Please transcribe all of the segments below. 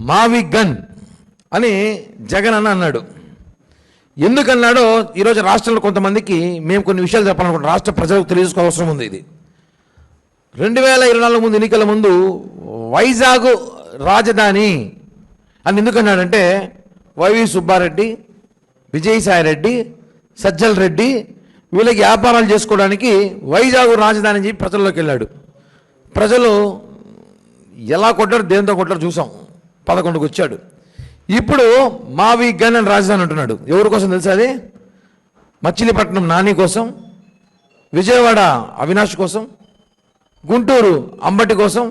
మావి గన్ అని జగన్ అన్నాడు. ఎందుకన్నాడో ఈరోజు రాష్ట్రంలో కొంతమందికి మేము కొన్ని విషయాలు చెప్పాలనుకుంటున్నాం. రాష్ట్ర ప్రజలకు తెలియజేసుకో అవసరం ఉంది. ఇది 2024 ముందు ఎన్నికల ముందు వైజాగ్ రాజధాని అని ఎందుకన్నాడంటే వైవి సుబ్బారెడ్డి, విజయసాయిరెడ్డి, సజ్జల రెడ్డి వీళ్ళకి వ్యాపారాలు చేసుకోవడానికి వైజాగ్ రాజధాని అని చెప్పి ప్రజల్లోకి వెళ్ళాడు. ప్రజలు ఎలా కొట్టారు, దేంతో కొట్టారు చూసాం. 11కు వచ్చాడు. ఇప్పుడు మావి గన్ అని రాజధాని అంటున్నాడు. ఎవరి కోసం తెలుసా? అది మచిలీపట్నం నాని కోసం, విజయవాడ అవినాష్ కోసం, గుంటూరు అంబటి కోసం,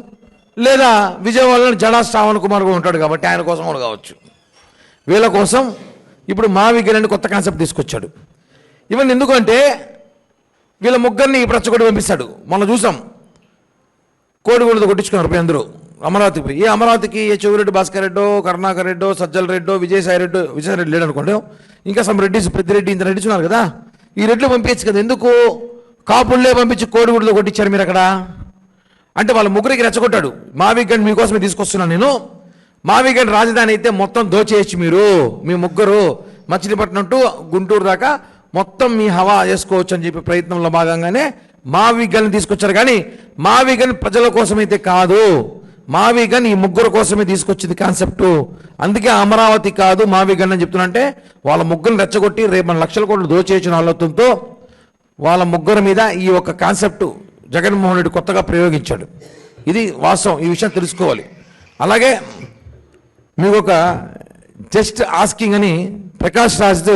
లేదా విజయవాడలో జడా శ్రావణ్ కుమార్ కూడా ఉంటాడు కాబట్టి ఆయన కోసం కూడా కావచ్చు. వీళ్ళ కోసం ఇప్పుడు మావి గన్ అని కొత్త కాన్సెప్ట్ తీసుకొచ్చాడు. ఇవన్నీ ఎందుకంటే వీళ్ళ ముగ్గురిని ప్రచ్చగొట్టి పంపిస్తాడు. మనం చూసాం, కోడిగూడతో కొట్టించుకున్నారు పోయి అందరూ అమరావతికి పోయి. ఏ అమరావతికి ఏ చెవిరెడ్డి భాస్కర్ రెడ్డో, కరుణాకర్ రెడ్డో, సజ్జల రెడ్డో, విజయసాయిరెడ్డి లేడు అనుకోండి, ఇంకా సమ్ రెడ్డి, పెద్దిరెడ్డి, ఇంత రెడ్డి ఉన్నారు కదా, ఈ రెడ్లు పంపించచ్చు కదా. ఎందుకు కాపుల్లే పంపించి కోడిగూడలో కొట్టించారు మీరు అక్కడ అంటే వాళ్ళ ముగ్గురికి రెచ్చగొట్టాడు. మావి గన్ మీకోసమే తీసుకొస్తున్నాను నేను. మావి గన్ రాజధాని అయితే మొత్తం దోచేయచ్చు మీరు, మీ ముగ్గురు మచిలీపట్నం టు గుంటూరు దాకా మొత్తం మీ హవా చేసుకోవచ్చు అని చెప్పి ప్రయత్నంలో భాగంగానే మావి గన్ తీసుకొచ్చారు. కానీ మావి గన్ ప్రజల కోసమైతే కాదు, మావి గన్ ఈ ముగ్గురు కోసమే తీసుకొచ్చింది కాన్సెప్టు. అందుకే అమరావతి కాదు మావి గన్ అని చెప్తున్నా. అంటే వాళ్ళ ముగ్గురిని రెచ్చగొట్టి రేపు మన లక్షల కోట్లు దోచేయించిన ఆలోచనతో వాళ్ళ ముగ్గురు మీద ఈ ఒక కాన్సెప్టు జగన్మోహన్ రెడ్డి కొత్తగా ప్రయోగించాడు. ఇది వాస్తవం, ఈ విషయం తెలుసుకోవాలి. అలాగే మీకు ఒక జస్ట్ ఆస్కింగ్ అని ప్రకాష్ రాజ్తో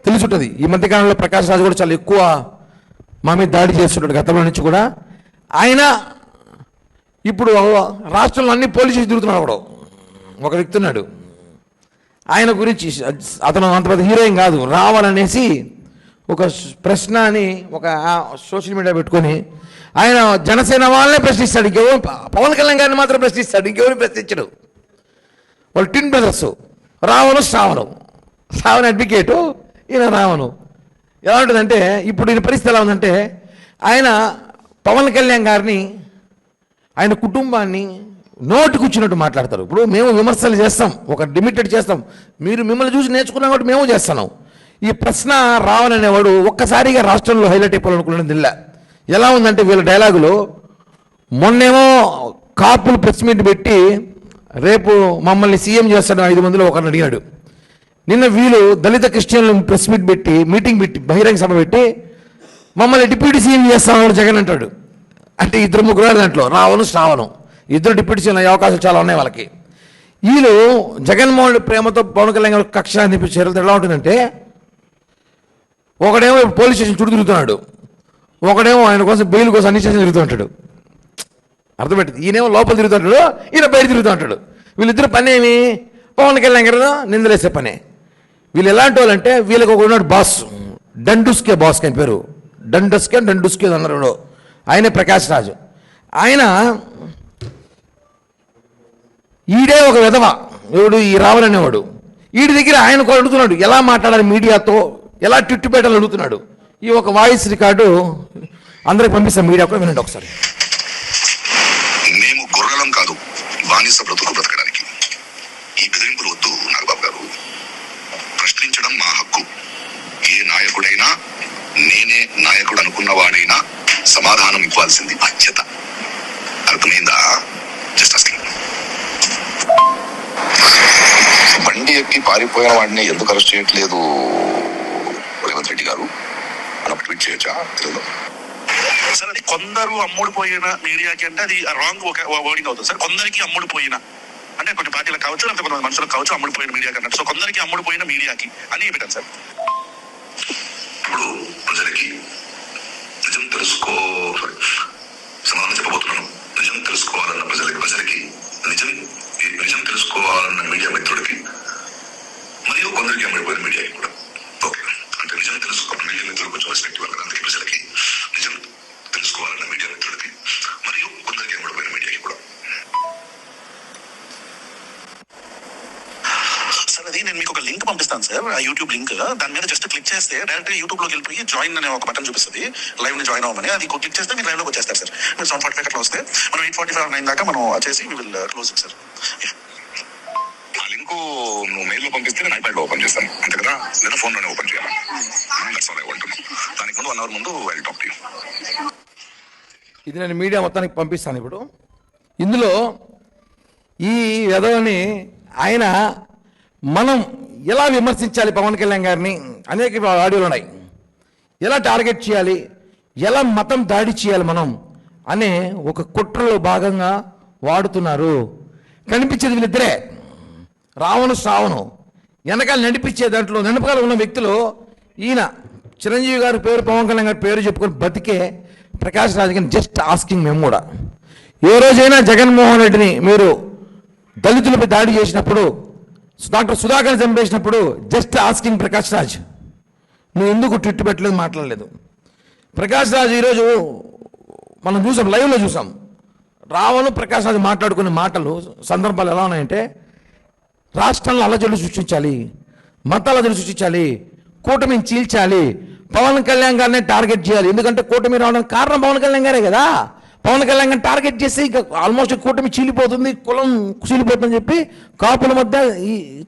తెలుసుంటుంది. ఈ మధ్యకాలంలో ప్రకాష్ రాజ్ కూడా చాలా ఎక్కువ మా మీద దాడి చేస్తుంటాడు గతంలో నుంచి కూడా. ఆయన ఇప్పుడు రాష్ట్రంలో అన్ని పోలీసులు తిరుగుతున్నాడు. కూడా ఒక వ్యక్తి ఉన్నాడు, ఆయన గురించి అతను అంత పెద్ద హీరోయిన్ కాదు, రావాలనేసి ఒక ప్రశ్న అని ఒక సోషల్ మీడియా పెట్టుకొని ఆయన జనసేన వాళ్ళనే ప్రశ్నిస్తాడు. ఇంకెవరు పవన్ కళ్యాణ్ గారిని మాత్రం ప్రశ్నిస్తాడు, ఇంకెవరు ప్రశ్నించడు. వాళ్ళు ట్విన్ బ్రదర్స్, రావణు శ్రావణ్ అడ్వకేటు, ఈయన రావణు. ఎలా ఉంటుందంటే ఇప్పుడు ఈయన పరిస్థితి ఎలా ఉందంటే ఆయన పవన్ కళ్యాణ్ గారిని, ఆయన కుటుంబాన్ని నోటు కూర్చున్నట్టు మాట్లాడతారు. ఇప్పుడు మేము విమర్శలు చేస్తాం, ఒక లిమిటెడ్ చేస్తాం, మీరు మిమ్మల్ని చూసి నేర్చుకున్నాం కాబట్టి మేము చేస్తున్నాం. ఈ ప్రశ్న రావాలనేవాడు ఒక్కసారిగా రాష్ట్రంలో హైలైట్ అయిపోవాలనుకున్నది ఇలా. ఎలా ఉందంటే వీళ్ళ డైలాగులు, మొన్నేమో కాపులు ప్రెస్ మీట్ పెట్టి రేపు మమ్మల్ని సీఎం చేస్తాడు 5 మందిలో ఒకరిని అడిగాడు. నిన్న వీళ్ళు దళిత క్రిస్టియన్లు ప్రెస్ మీటింగ్ పెట్టి బహిరంగ సభ పెట్టి మమ్మల్ని డిప్యూటీ సీఎం చేస్తామని జగన్ అంటాడు. అంటే 2-3 దాంట్లో రావణు శ్రావణం ఇద్దరు డిప్యూటీ సీఎం అయ్యే అవకాశాలు చాలా ఉన్నాయి వాళ్ళకి. వీళ్ళు జగన్మోహన్ రెడ్డి ప్రేమతో పవన్ కళ్యాణ్ కక్ష అనిపించారు. ఎలా ఉంటుందంటే ఒకడేమో పోలీస్ స్టేషన్ చుట్టూ తిరుగుతున్నాడు, ఒకడేమో ఆయన కోసం బెయిల్ కోసం అన్ని స్టేషన్ తిరుగుతూ ఉంటాడు. అర్థపెట్టింది. ఈయనేమో లోపల తిరుగుతుంటాడు, ఈయన బయట తిరుగుతూ ఉంటాడు. వీళ్ళిద్దరు పని ఏమి? పవన్ కళ్యాణ్ గారు నిందలేసే పనే. వీళ్ళు ఎలాంటి వాళ్ళు అంటే వీళ్ళకి ఒక ఉన్నాడు బాస్, డండుస్కే బాస్ అని పేరు, డండుస్కే అన్నారు. ఆయనే ప్రకాష్ రాజు. ఆయన ఈడే ఒక విధవ, ఎవడు ఈ రావణ్ అనేవాడు. వీడి దగ్గర ఆయన కూడా అడుగుతున్నాడు ఎలా మాట్లాడాలి మీడియాతో, ఎలా ట్విట్టు పెట్టాలని అడుగుతున్నాడు. ఈ ఒక వాయిస్ రికార్డు అందరికి పంపిస్తాం, మీడియా కూడా వినండి ఒకసారి. మేము గొర్రెలం కాదు, బానిస బ్రతుకు బ్రతకడానికి. ఈ బెదిరింపులు వద్దు నాగబాబు గారు. ప్రశ్నించడం మా హక్కు. ఏ నాయకుడైనా, నేనే నాయకుడు అనుకున్నవాడైనా సమాధానం ఇవ్వాల్సింది బాధ్యత. అర్థమైందా? Just asking. బండి ఎక్కి పారిపోయిన వాడిని ఎందుకు అరెస్ట్ చేయట్లేదు రేవంత్ రెడ్డి గారు అని ట్వీట్ చేయొచ్చా? తెలియదు సార్. అది కొందరు అమ్ముడుపోయిన మీడియాకి అంటే అది రాంగ్ వర్డింగ్ అవుతుంది సార్. కొందరికి అమ్ముడుపోయిన అంటే కొన్ని పార్టీలకు కావచ్చు, లేకపోతే కొంతమంది మనుషులకు కావచ్చు అమ్ముడుపోయిన మీడియాకి అన్నట్టు. సో కొందరికి అమ్ముడుపోయిన మీడియాకి అని పెట్టాను సార్. ఇప్పుడు ప్రజలకి నిజం సమాధానం చెప్పబోతున్నాను. నిజం తెలుసుకోవాలన్న ప్రజలకి నిజం తెలుసుకోవాలన్న మీడియా మిత్రుడికి మరియు కొందరికి అమ్ముడిపోయిన మీడియాకి కూడా. ఓకే, అంటే నిజం తెలుసుకోవాలన్న మీడియా మిత్రులకు కొంచెం రెస్పెక్ట్ ఇవ్వాలి. అందుకే ప్రజలకి నిజం తెలుసుకోవాలన్న మీడియా మిత్రుడికి మరియు కొందరికి అమ్ముడిపోయిన మీడియాకి కూడా. సార్ అది నేను మీకు ఒక లింక్ పంపిస్తాను సార్, యూట్యూబ్ లింక్. దాని మీద జస్ట్ క్లిక్ చేస్తే డైరెక్ట్ యూట్యూబ్ లోకి వెళ్ళిపోయి జాయిన్ అనే ఒక బటన్ చూపిస్తుంది, లైవ్ ని జాయిన్ అవ్వమని. అది క్లిక్ చేస్తే మీరు లైవ్ లోకి వచ్చేస్తారు సార్. మీరు 7:45 అట్లా వస్తే మనం 8:45 9 దాకా మనం వచ్చేసి we will close it sir. లో పంపిస్తే నేను ఐప్యాడ్ లో ఓపెన్ చేస్తాను అంతే కదా, లేదా ఫోన్ లోనే ఓపెన్ చేయాలి. దానికి ముందు 1 hour ముందు ఐ టాక్ టు యు. ఇది నేను మీడియా మొత్తానికి పంపిస్తాను. ఇప్పుడు ఇందులో ఈ విధవని ఆయన మనం ఎలా విమర్శించాలి పవన్ కళ్యాణ్ గారిని అనేక ఆడియోలు ఉన్నాయి. ఎలా టార్గెట్ చేయాలి, ఎలా మతం దాడి చేయాలి మనం అనే ఒక కుట్రలో భాగంగా వాడుతున్నారు. కనిపించేది వీళ్ళిద్దరే, రావణు శ్రావణు. వెనకాల నడిపించే దాంట్లో వెనకాల ఉన్న వ్యక్తులు ఈయన చిరంజీవి గారి పేరు, పవన్ కళ్యాణ్ గారి పేరు చెప్పుకొని బతికే ప్రకాష్ రాజ్ గారిని జస్ట్ ఆస్కింగ్. మేము కూడా ఏ రోజైనా జగన్మోహన్ రెడ్డిని మీరు దళితులపై దాడి చేసినప్పుడు, డాక్టర్ సుధాకర్ చంపేసినప్పుడు జస్ట్ ఆస్కింగ్ ప్రకాష్ రాజ్, నువ్వు ఎందుకు ట్విట్ పెట్టలేదు, మాట్లాడలేదు? ప్రకాష్ రాజ్ ఈరోజు మనం చూసాం, లైవ్లో చూసాం. రావణు ప్రకాష్ రాజ్ మాట్లాడుకునే మాటలు సందర్భాలు ఎలా ఉన్నాయంటే, రాష్ట్రంలో అలజడులు సృష్టించాలి, మత అలజడులు సృష్టించాలి, కూటమిని చీల్చాలి, పవన్ కళ్యాణ్ గారినే టార్గెట్ చేయాలి. ఎందుకంటే కూటమి రావడానికి కారణం పవన్ కళ్యాణ్ గారే కదా. పవన్ కళ్యాణ్ గారిని టార్గెట్ చేసి ఇంకా ఆల్మోస్ట్ కూటమి చీలిపోతుంది, కులం చీలిపోతుందని చెప్పి కాపుల మధ్య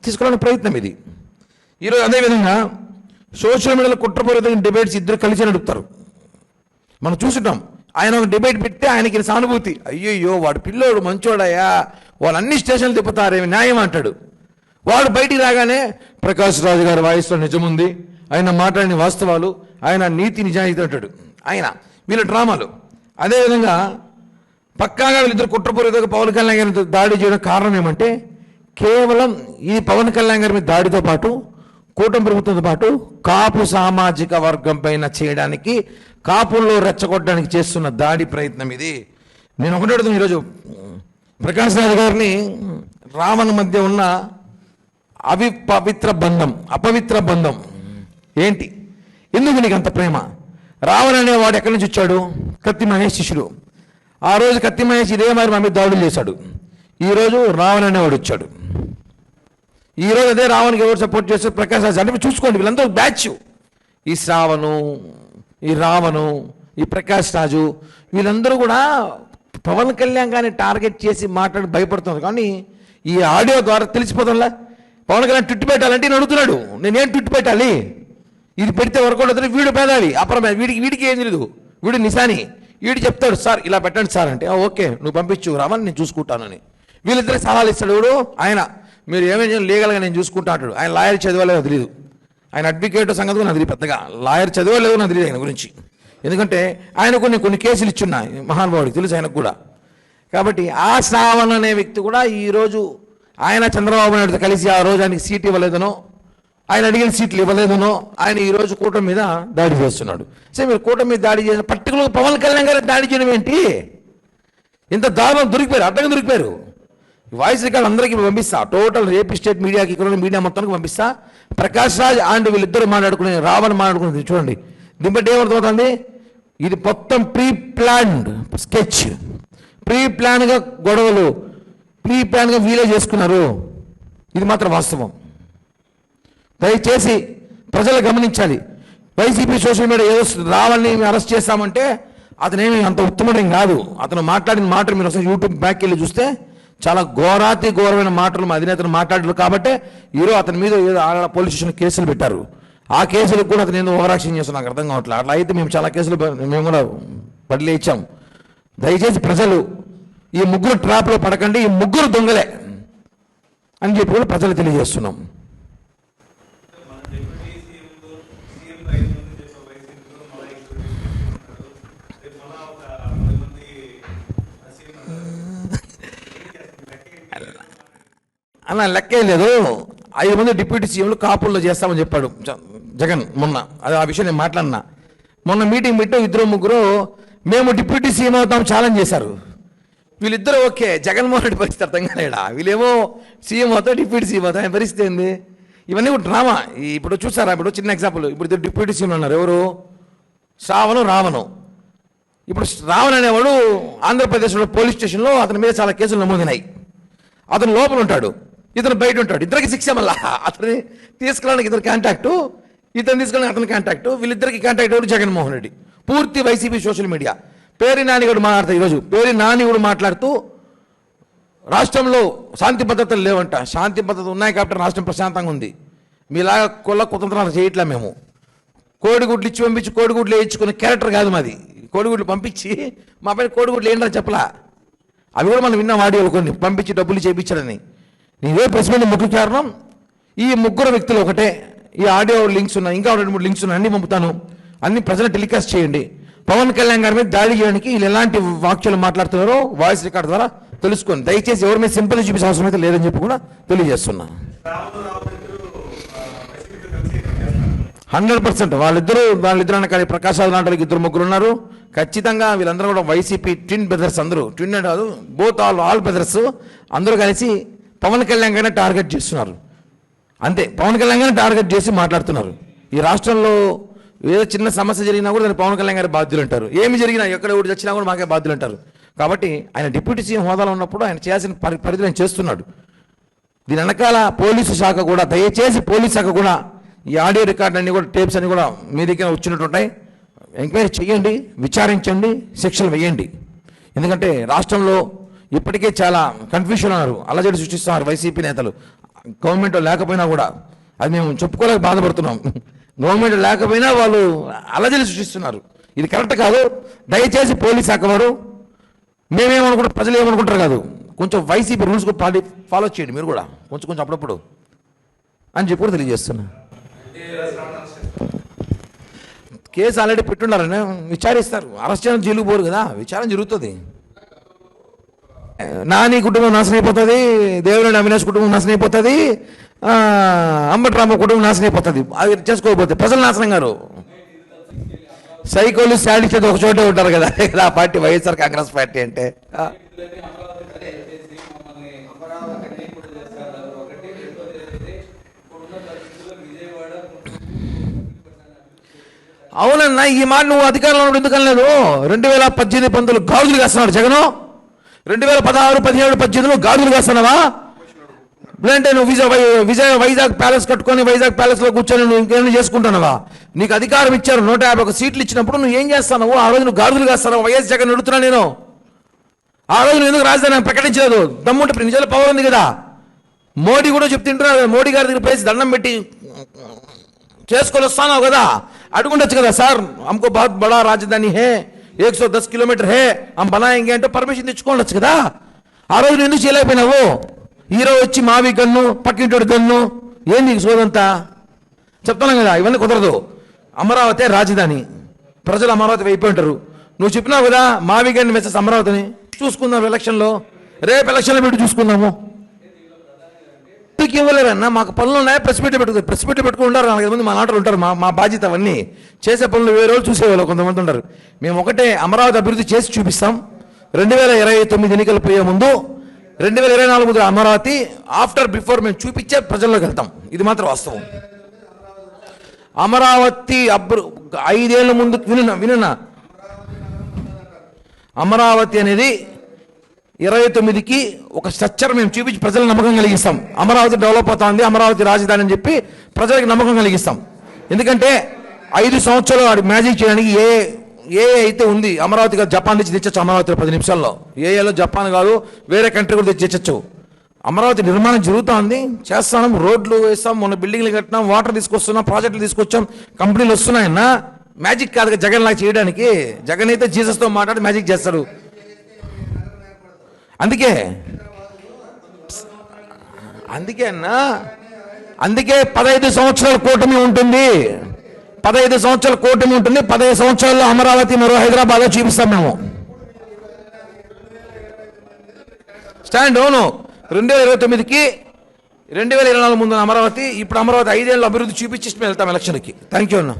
తీసుకోవడానికి ప్రయత్నం ఇది. ఈరోజు అదేవిధంగా సోషల్ మీడియాలో కుట్రపూరిత డిబేట్స్ ఇద్దరు కలిసి నడుపుతారు. మనం చూసుంటాం. ఆయన ఒక డిబేట్ పెడితే ఆయనకి సానుభూతి, అయ్యయ్యో వాడు పిల్లోడు మంచోడయా, వాళ్ళు అన్ని స్టేషన్లు తిప్పుతారేమి న్యాయం అంటాడు. వాడు బయటికి రాగానే ప్రకాష్ రాజు గారి వాయిస్లో నిజముంది, ఆయన మాట్లాడిన వాస్తవాలు, ఆయన నీతి నిజాయితీ అంటాడు. ఆయన వీళ్ళ డ్రామాలు. అదేవిధంగా పక్కాగా వీళ్ళిద్దరు కుట్రపూరితగా పవన్ కళ్యాణ్ గారి దాడి చేయడం కారణం ఏమంటే, కేవలం ఈ పవన్ కళ్యాణ్ గారి మీద దాడితో పాటు కూటమి ప్రభుత్వంతో పాటు కాపు సామాజిక వర్గం పైన చేయడానికి, కాపుల్లో రెచ్చగొట్టడానికి చేస్తున్న దాడి ప్రయత్నం ఇది. నేను ఒకటి అడుగుతాను, ఈరోజు ప్రకాష్ రాజు గారిని రావణ మధ్య ఉన్న అపవిత్ర బంధం ఏంటి? ఎందుకు నీకు అంత ప్రేమ? రావణ అనేవాడు ఎక్కడి నుంచి వచ్చాడు? కత్తి మహేష్ శిష్యుడు. ఆ రోజు కత్తి మహేష్ ఇదే మరి మా మీద దాడులు చేశాడు. ఈరోజు రావణ అనేవాడు వచ్చాడు. ఈరోజు అదే రావణ్కి ఎవరు సపోర్ట్ చేస్తారు? ప్రకాష్ రాజ్. అంటే చూసుకోండి, వీళ్ళందరూ బ్యాచ్. ఈ శ్రావణు, ఈ రావణు, ఈ ప్రకాష్ రాజు, వీళ్ళందరూ కూడా పవన్ కళ్యాణ్ గారిని టార్గెట్ చేసి మాట్లాడి భయపడుతున్నారు. కానీ ఈ ఆడియో ద్వారా తెలిసిపోతుందా పవన్ కళ్యాణ్ ట్విట్ పెట్టాలంటే నేను అడుగుతున్నాడు, నేనేం ట్విట్ పెట్టాలి? ఇది పెడితే వర్కౌట్ అవుతుంది. వీడు పేదాలి అపరమే, వీడికి ఏం తెలియదు, వీడు నిశాని. వీడు చెప్తాడు, సార్ ఇలా పెట్టండి సార్ అంటే, ఓకే నువ్వు పంపించు రావని నేను చూసుకుంటానని. వీళ్ళిద్దరికి సలహాలు ఇస్తాడు. వీడు ఆయన, మీరు ఏమేమి లీగల్గా నేను చూసుకుంటా అంటాడు. ఆయన లాయర్ చదవలేదో తెలియదు, ఆయన అడ్వకేట్ సంగతి నాకు తెలియదు, పెద్దగా లాయర్ చదవలేదో నాకు తెలియదు ఆయన గురించి. ఎందుకంటే ఆయన కొన్ని కేసులు ఇచ్చున్నాయి మహానుభావుడికి తెలుసు ఆయనకు కూడా. కాబట్టి ఆ శ్రావణ్ అనే వ్యక్తి కూడా ఈరోజు ఆయన చంద్రబాబు నాయుడుతో కలిసి ఆ రోజు ఆయనకి సీట్ ఇవ్వలేదనో, ఆయన అడిగిన సీట్లు ఇవ్వలేదనో ఆయన ఈరోజు కూటమి మీద దాడి చేస్తున్నాడు. సరే, మీరు కూటమి మీద దాడి చేసిన పర్టికులర్ పవన్ కళ్యాణ్ గారి దాడి చేయడం ఏంటి? ఇంత దారుణం దొరికిపోయారు, అడ్డంగా దొరికిపోయారు. వాయిస్ రికార్డ్ అందరికీ పంపిస్తా, టోటల్ రేపు స్టేట్ మీడియాకి, ఇక్కడ మీడియా మొత్తానికి పంపిస్తా. ప్రకాష్ రాజ్ అండ్ వీళ్ళిద్దరు మాట్లాడుకునే, రావణ్ మాట్లాడుకునేది చూడండి. దీన్ని బట్టి ఏమర్థమవుతుంది? ఇది మొత్తం ప్రీ ప్లాన్డ్ స్కెచ్, ప్రీ ప్లాన్గా గొడవలు, ప్రీ ప్లాన్గా వీలే చేసుకున్నారు. ఇది మాత్రం వాస్తవం. దయచేసి ప్రజలు గమనించాలి. వైసీపీ సోషల్ మీడియా ఏదో రావాలని అరెస్ట్ చేస్తామంటే అతనేమి అంత ఉత్తమం కాదు. అతను మాట్లాడిన మాటలు మీరు ఒకసారి యూట్యూబ్ బ్యాక్ వెళ్ళి చూస్తే చాలా ఘోరమైన మాటలు మా అధినేతలు మాట్లాడారు. కాబట్టి ఈరోజు అతని మీద ఏదో పోలీస్ స్టేషన్ కేసులు పెట్టారు. ఆ కేసులకు కూడా అతను ఏదో ఓవరాక్షన్ చేస్తున్నా, నాకు అర్థం కావట్లేదు. అట్లా అయితే మేము చాలా కేసులు మేము కూడా బదిలీ ఇచ్చాం. దయచేసి ప్రజలు ఈ ముగ్గురు ట్రాప్లో పడకండి, ఈ ముగ్గురు దొంగలే అని చెప్పి కూడా ప్రజలు తెలియజేస్తున్నాం. అలా లెక్కే లేదు. 5 మంది డిప్యూటీ సీఎంలు కాపుల్లో చేస్తామని చెప్పాడు జగన్ మొన్న. అది ఆ విషయం నేను మాట్లాడినా. మొన్న మీటింగ్ పెట్టి 2-3 మేము డిప్యూటీ సీఎం అవుతాం ఛాలెంజ్ చేశారు. వీళ్ళిద్దరూ ఓకే, జగన్మోహన్ రెడ్డి పరిస్థితి అర్థం కాలేడా? వీళ్ళేమో సీఎం అవుతా, డిప్యూటీ సీఎం అవుతా, ఆయన పరిస్థితి ఏంది? ఇవన్నీ కూడా డ్రామా. ఇప్పుడు చూసారా, ఇప్పుడు చిన్న ఎగ్జాంపుల్, ఇప్పుడు 2 డిప్యూటీ సీఎంలు ఉన్నారు. ఎవరు? శ్రావణు, రావణు. ఇప్పుడు రావణ్ అనేవాడు ఆంధ్రప్రదేశ్లో పోలీస్ స్టేషన్లో అతని మీద చాలా కేసులు నమోదైనాయి. అతను లోపల ఉంటాడు, ఇతను బయట ఉంటాడు. ఇద్దరికి శిక్ష. మళ్ళా అతన్ని తీసుకెళ్ళడానికి ఇతను కాంటాక్టు, ఇతను తీసుకెళ్ళడానికి అతని కాంటాక్టు. వీళ్ళిద్దరికి కాంటాక్ట్ ఎవరు? జగన్మోహన్ రెడ్డి. పూర్తి వైసీపీ సోషల్ మీడియా. పేరు నాని కూడా మాట్లాడతారు. ఈరోజు పేరు నాని కూడా మాట్లాడుతూ రాష్ట్రంలో శాంతి భద్రతలు లేవంట. శాంతి భద్రతలు ఉన్నాయి కాబట్టి రాష్ట్రం ప్రశాంతంగా ఉంది. మీలాగా కుల కుతంత్రాలు చేయట్లే మేము. కోడిగుడ్లు ఇచ్చి పంపించి కోడిగుడ్లు వేయించుకునే క్యారెక్టర్ కాదు మాది. కోడిగుడ్లు పంపించి మా పైన కోడిగుడ్లు ఏంటని చెప్పలా. అవి కూడా మనం విన్నాం ఆడియోలు కొన్ని పంపించి డబ్బులు చేయించాలని. నీవే ప్రెస్ మీట్ ముఖ్య కారణం ఈ ముగ్గురు వ్యక్తులు ఒకటే. ఈ ఆడియో లింక్స్ ఉన్నాయి, ఇంకా 2-3 లింక్స్ ఉన్నాయి, అన్ని పంపుతాను. అన్ని ప్రజలు టెలికాస్ట్ చేయండి. పవన్ కళ్యాణ్ గారి మీద దాడి చేయడానికి వీళ్ళు ఎలాంటి వాక్యాలు మాట్లాడుతున్నారో వాయిస్ రికార్డ్ ద్వారా తెలుసుకోండి. దయచేసి ఎవరి మీద సింపతి చూపించే అవసరం అయితే లేదని చెప్పి కూడా తెలియజేస్తున్నా. 100% వాళ్ళిద్దరూ కానీ ప్రకాశాలు లాంటి వాళ్ళకి 2-3 ఉన్నారు. ఖచ్చితంగా వీళ్ళందరూ కూడా వైసీపీ ట్విన్ బ్రదర్స్, అందరూ ట్విన్ అంటే కాదు, బోత్ ఆల్ బ్రదర్స్ అందరూ కలిసి పవన్ కళ్యాణ్ గారిని టార్గెట్ చేస్తున్నారు. అంతే, పవన్ కళ్యాణ్ గారిని టార్గెట్ చేసి మాట్లాడుతున్నారు. ఈ రాష్ట్రంలో ఏదో చిన్న సమస్య జరిగినా కూడా దాన్ని పవన్ కళ్యాణ్ గారి బాధ్యులు అంటారు. ఏమి జరిగినా ఎక్కడ ఒకటి చచ్చినా కూడా మాకే బాధ్యులు అంటారు. కాబట్టి ఆయన డిప్యూటీ సీఎం హోదాలో ఉన్నప్పుడు ఆయన చేయాల్సిన పరిధిలో ఆయన చేస్తున్నాడు. దీని వెనకాల పోలీసు శాఖ కూడా, దయచేసి పోలీసు శాఖ కూడా ఈ ఆడియో రికార్డు అన్ని కూడా టేప్స్ అన్ని కూడా మీ దగ్గర వచ్చినట్టుంటాయి. ఎంక్వైరీ చేయండి, విచారించండి, శిక్షలు వేయండి. ఎందుకంటే రాష్ట్రంలో ఇప్పటికే చాలా కన్ఫ్యూషన్ ఉన్నారు, అలజడి సృష్టిస్తున్నారు వైసీపీ నేతలు. గవర్నమెంట్ లేకపోయినా కూడా అది మేము చెప్పుకోలేక బాధపడుతున్నాం. గవర్నమెంట్ లేకపోయినా వాళ్ళు అలజడి సృష్టిస్తున్నారు. ఇది కరెక్ట్ కాదు. దయచేసి పోలీస్ శాఖ వారు, మేమేమనుకుంటారు, ప్రజలు ఏమనుకుంటారు కాదు, కొంచెం వైసీపీ రూల్స్ ఫాలో చేయండి మీరు కూడా కొంచెం అప్పుడప్పుడు అని చెప్పి కూడా తెలియజేస్తున్నా. కేసు ఆల్రెడీ పెట్టున్నారని విచారిస్తారు. అరెస్ట్ చేయడం జైలుకు పోరు కదా, విచారణ జరుగుతుంది. నాని కుటుంబం నాశనం అయిపోతుంది, దేవినేని అవినాష్ కుటుంబం నాశనం అయిపోతుంది, అంబటి రామ కుటుంబం నాశనం అయిపోతుంది. అది చేసుకోకపోతే ప్రజలు నాశనం గారు. సైకోలు శాడిస్ట్ ఒక చోటే ఉంటారు కదా ఆ పార్టీ, వైఎస్ఆర్ కాంగ్రెస్ పార్టీ అంటే. అవునన్నా, ఈ మాట నువ్వు అధికారంలో ఎందుకు అనలేదు? 2018-19 గాజులు కాస్తున్నాడు జగను. 2016-17-18 గాజులు కాస్తున్నావా? లేదంటే నువ్వు వైజాగ్ ప్యాలెస్ కట్టుకొని వైజాగ్ ప్యాలెస్లో కూర్చొని నువ్వు ఇంకేమైనా చేసుకుంటున్నావా? నీకు అధికారం ఇచ్చారు, 151 సీట్లు ఇచ్చినప్పుడు నువ్వు ఏం చేస్తావు? ఆ రోజు నువ్వు గాజులు కాస్తావు. వైఎస్ జగన్ అడుగుతున్నా నేను. ఆ రోజు నువ్వు ఎందుకు రాజధాని ప్రకటించలేదు? దమ్ముంటే నిజాల పవర్ ఉంది కదా. మోడీ కూడా చెప్తుంటున్నారు, మోడీ గారి దగ్గర ప్లేస్ దండం పెట్టి చేసుకొని వస్తాను కదా, అడుగుండొచ్చు కదా. సార్ हमको बहुत बड़ा రాజధాని है, 110 కిలోమీటర్ హే, हम बनाएंगे అంటే పర్మిషన్ తెచ్చుకోవచ్చు కదా. ఆ రోజు నువ్వు ఎందుకు చేయలేకపోయినావు? ఈరోజు వచ్చి మావి గన్ను, పక్కింటోడు గన్ను, ఏం నీకు సోదంతా? చెప్తాను కదా, ఇవన్నీ కుదరదు. అమరావతి రాజధాని, ప్రజలు అమరావతి అయిపోయి ఉంటారు. నువ్వు చెప్పినావు కదా మావి గన్ను మెసేజ్ అమరావతిని చూసుకుందాం ఎలక్షన్లో, రేపు ఎలక్షన్లో పెట్టి చూసుకుందాము. ఇవ్వలేరన్న, మాకు పనులు ఉన్నాయి, ప్రెస్ మీట్ పెట్టుకుని ఉంటారు 4 మంది మా నాటలు ఉంటారు. మా బాధ్యత అవన్నీ చేసే పనులు వేరే వాళ్ళు చూసేవాళ్ళు కొంతమంది ఉంటారు. మేము ఒకటే అమరావతి అభివృద్ధి చేసి చూపిస్తాం. 2029 ఎన్నికలు పోయే ముందు 2024 అమరావతి బిఫోర్ మేము చూపించే ప్రజల్లోకి వెళ్తాం. ఇది మాత్రం వాస్తవం. అమరావతి 5 ఏళ్ళ ముందు వినన్నా, అమరావతి అనేది 29కి ఒక స్ట్రక్చర్ మేము చూపించి ప్రజలకు నమ్మకం కలిగిస్తాం. అమరావతి డెవలప్ అవుతుంది, అమరావతి రాజధాని అని చెప్పి ప్రజలకు నమ్మకం కలిగిస్తాం. ఎందుకంటే 5 సంవత్సరాలు మ్యాజిక్ చేయడానికి ఏ అయితే ఉంది. అమరావతి కాదు, జపాన్ నుంచి తెచ్చచ్చు. అమరావతిలో 10 నిమిషాల్లో ఏఏలో జపాన్ కాదు, వేరే కంట్రీ కూడా తెచ్చచ్చు. అమరావతి నిర్మాణం జరుగుతుంది, చేస్తాం, రోడ్లు వేస్తాం, మొన్న బిల్డింగ్లు కట్టినాం, వాటర్ తీసుకొస్తున్నాం, ప్రాజెక్టులు తీసుకొచ్చాం, కంపెనీలు వస్తున్నాయన్న. మ్యాజిక్ కాదు జగన్ లాగా చేయడానికి. జగన్ అయితే జీసస్తో మాట్లాడి మ్యాజిక్ చేస్తాడు. అందుకే అందుకే 15 సంవత్సరాల కూటమి ఉంటుంది. 15 సంవత్సరాల కూటమి ఉంటుంది. 15 సంవత్సరాల్లో అమరావతి మరో హైదరాబాద్ చూపిస్తాం మేము. స్టాండ్ అవును. 2029కి 2024 ముందు అమరావతి, ఇప్పుడు అమరావతి 5 ఏళ్ళ అభివృద్ధి చూపించి వెళ్తాం ఎలక్షన్కి. థ్యాంక్ యూ అన్న,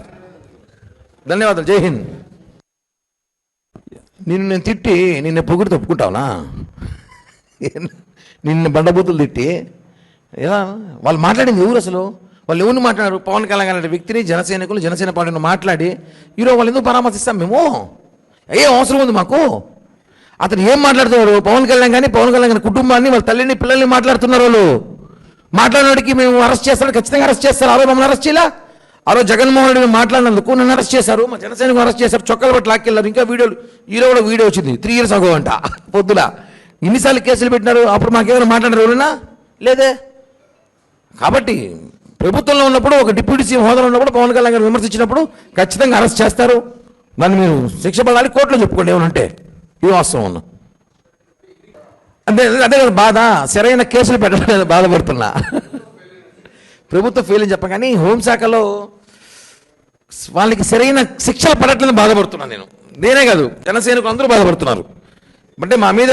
ధన్యవాదాలు. జై హింద్. నేను తిట్టి నిన్ను పొగుడు తప్పుకుంటావునా? నిన్ను బండబూతులు తిట్టి ఎలా? వాళ్ళు మాట్లాడింది ఎవరు అసలు? వాళ్ళు ఎవరిని మాట్లాడారు? పవన్ కళ్యాణ్ అనే వ్యక్తిని, జనసేన పార్టీని మాట్లాడి ఈరోజు వాళ్ళు ఎందుకు పరామర్శిస్తాం మేము? ఏం అవసరం ఉంది మాకు? అతను ఏం మాట్లాడుతున్నారు? పవన్ కళ్యాణ్ గారి కుటుంబాన్ని, వాళ్ళ తల్లిని, పిల్లల్ని మాట్లాడుతున్నారు. వాళ్ళు మాట్లాడినోడికి మేము అరెస్ట్ చేస్తారు, ఖచ్చితంగా అరెస్ట్ చేస్తారు. ఆ రోజు మమ్మల్ని అరెస్ట్ చేయాల? ఆ రోజు జగన్మోహన్ రెడ్డి మాట్లాడినందుకు నన్ను అరెస్ట్ చేశారు, మా జనసేనకు అరెస్ట్ చేశారు, చొక్కలు బట్టి లాక్కెళ్ళారు. ఇంకా వీడియోలు, ఈరోజు కూడా వీడియో వచ్చింది 3 years ago అంట పొద్దుల. ఇన్నిసార్లు కేసులు పెట్టినారు, అప్పుడు మాకేమైనా మాట్లాడారు ఎవరైనా? లేదే. కాబట్టి ప్రభుత్వంలో ఉన్నప్పుడు ఒక డిప్యూటీ సీఎం హోదాలో ఉన్నప్పుడు పవన్ కళ్యాణ్ గారు విమర్శించినప్పుడు ఖచ్చితంగా అరెస్ట్ చేస్తారు. దాన్ని మీరు శిక్ష పడాలి, కోర్టులో చెప్పుకోండి ఏమనంటే. ఇది వాస్తవం ఉన్న అదే కదా బాధ. సరైన కేసులు పెట్టడం బాధపడుతున్నా. ప్రభుత్వం ఫెయిల్ అని చెప్పగానే హోంశాఖలో వాళ్ళకి సరైన శిక్షలు పడట్లని బాధపడుతున్నాను నేను. నేనే కాదు, జనసేనకు అందరూ బాధపడుతున్నారు. అంటే మా మీద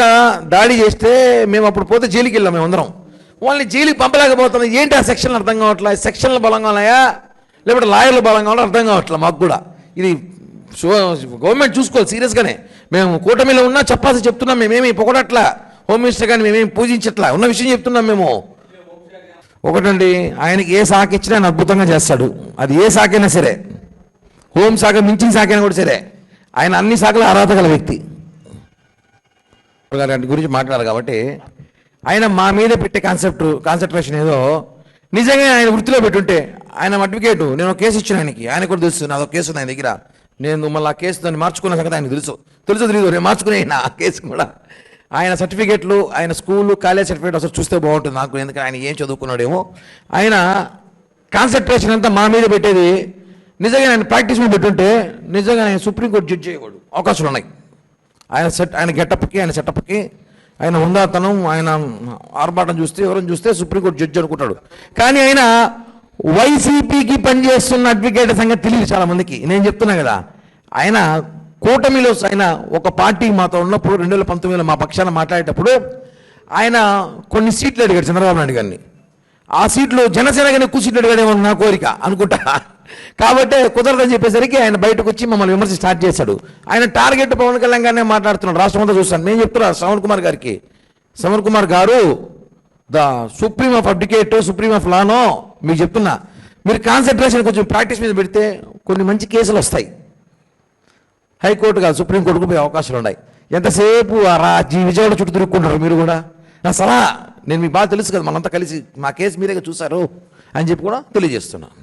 దాడి చేస్తే మేము అప్పుడు పోతే జైలుకి వెళ్ళాం మేమందరం. వాళ్ళని జైలుకి పంపలేకపోతున్నాం. ఏంటి ఆ సెక్షన్లు అర్థం కావట్లే. సెక్షన్లు బలంగా ఉన్నాయా లేకపోతే లాయర్లు బలంగా ఉన్నా అర్థం కావట్లే మాకు కూడా. ఇది గవర్నమెంట్ చూసుకోవాలి సీరియస్గానే. మేము కూటమిలో ఉన్నా చెప్పాల్సి చెప్తున్నాం. మేమేమి పొగడట్లా, హోమ్ మినిస్టర్ గారిని మేమేమి పూజించట్లా, ఉన్న విషయం చెప్తున్నాం మేము. ఒకటండి, ఆయనకి ఏ శాఖ ఇచ్చినా ఆయన అద్భుతంగా చేస్తాడు. అది ఏ శాఖ అయినా సరే, హోంశాఖ మించిన శాఖ అయినా కూడా సరే, ఆయన అన్ని శాఖల అర్హత గల వ్యక్తి. గారి గురించి మాట్లాడారు కాబట్టి ఆయన మా మీద పెట్టే కాన్సన్ట్రేషన్ ఏదో నిజంగా ఆయన వృత్తిలో పెట్టుంటే, ఆయన అడ్వకేటు, నేను ఒక కేసు ఇచ్చిన ఆయన కూడా తెలుసు, నాదొక కేసు ఉంది ఆయన దగ్గర. నేను మళ్ళీ ఆ కేసు దాన్ని మార్చుకున్న సంగతి ఆయనకు తెలుసు తెలియదు, నేను మార్చుకునే ఆ కేసు కూడా. ఆయన సర్టిఫికేట్లు, ఆయన స్కూలు కాలేజ్ సర్టిఫికేట్ అసలు చూస్తే బాగుంటుంది నాకు, ఎందుకంటే ఆయన ఏం చదువుకున్నాడేమో. ఆయన కాన్సన్ట్రేషన్ అంతా మా మీద పెట్టేది. నిజంగా ఆయన ప్రాక్టీస్ మీద పెట్టుంటే నిజంగా ఆయన సుప్రీంకోర్టు జడ్జి అయ్యేవాడు. అవకాశాలు ఉన్నాయి. ఆయన గెటప్కి, ఆయన సెటప్కి, ఆయన ఉందాతనం, ఆయన ఆర్భాటం చూస్తే, ఎవరైనా చూస్తే సుప్రీంకోర్టు జడ్జి అనుకుంటాడు. కానీ ఆయన వైసీపీకి పనిచేస్తున్న అడ్వకేట్ సంగతి తెలియదు చాలామందికి. నేను చెప్తున్నా కదా, ఆయన కూటమిలో ఆయన ఒక పార్టీ మాతో ఉన్నప్పుడు 2019లో మా పక్షాన మాట్లాడేటప్పుడు ఆయన కొన్ని సీట్లు అడిగాడు చంద్రబాబు నాయుడు గారిని. ఆ సీట్లు జనసేన కానీ ఎక్కువ సీట్లు అడిగాడేమో నా కోరిక అనుకుంటా. కాబట్టి కుదరదని చెప్పేసరికి ఆయన బయటకు వచ్చి మమ్మల్ని విమర్శ స్టార్ట్ చేశాడు. ఆయన టార్గెట్ పవన్ కళ్యాణ్ గారినే మాట్లాడుతున్నాడు. రాష్ట్రం అంతా చూస్తాను. నేను చెప్తున్నా శ్రవణ్ కుమార్ గారికి, శ్రవణ్ కుమార్ గారు the supreme of advocate, supreme of లానో మీకు చెప్తున్నా, మీరు కాన్సన్ట్రేషన్ కొంచెం ప్రాక్టీస్ మీద పెడితే కొన్ని మంచి కేసులు వస్తాయి. హైకోర్టు కాదు సుప్రీంకోర్టుకు పోయే అవకాశాలు ఉన్నాయి. ఎంతసేపు విజయవాడ చుట్టూ తిరుక్కుంటారు మీరు కూడా. నా సలహా, నేను మీకు బాగా తెలుసు కదా, మనంతా కలిసి మా కేసు మీరే చూశారు అని చెప్పి కూడా తెలియజేస్తున్నాను.